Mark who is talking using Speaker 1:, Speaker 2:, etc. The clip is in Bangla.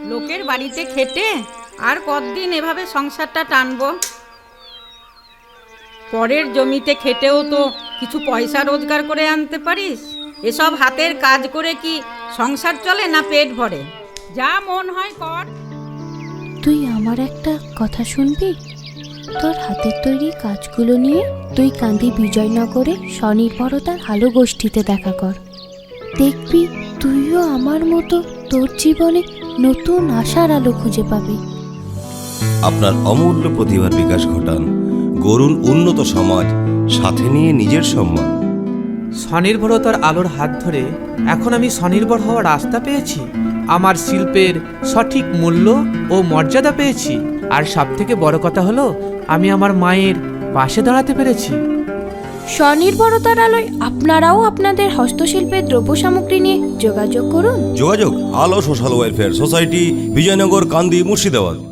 Speaker 1: লোকের বাড়িতে খেটে আর কতদিন এভাবে সংসারটা টানবো? পরের জমিতে খেটেও তো কিছু পয়সা রোজগার করে আনতে পারিস। এসব হাতের কাজ করে কি সংসার চলে না পেট ভরে? যা মন হয় কর।
Speaker 2: তুই আমার একটা কথা শুনবি? তোর হাতের তৈরি কাজগুলো নিয়ে তুই কান্দি বিজয়নগরে স্বনির্ভরতার আলো গোষ্ঠীতে দেখা কর। দেখবি তুইও আমার মতো তোর জীবনে নতুন আশার আলো খুঁজে পাবি।
Speaker 3: আপনার অমূল্য প্রতিভার বিকাশ ঘটান, গড়ুন উন্নত সমাজ, সাথে নিয়ে নিজের সম্মান।
Speaker 4: স্বনির্ভরতার আলোর হাত ধরে এখন আমি স্বনির্ভর হওয়ার রাস্তা পেয়েছি। আমার শিল্পের সঠিক মূল্য ও মর্যাদা পেয়েছি। আর সবথেকে বড় কথা হলো, আমি আমার মায়ের পাশে দাঁড়াতে পেরেছি।
Speaker 2: স্বনির্ভরতার আলোয় আপনারাও আপনাদের হস্তশিল্পের দ্রব্য সামগ্রী নিয়ে যোগাযোগ করুন।
Speaker 3: যোগাযোগ আলো সোশ্যাল ওয়েলফেয়ার সোসাইটি, বিজয়নগর, কান্দি, মুর্শিদাবাদ।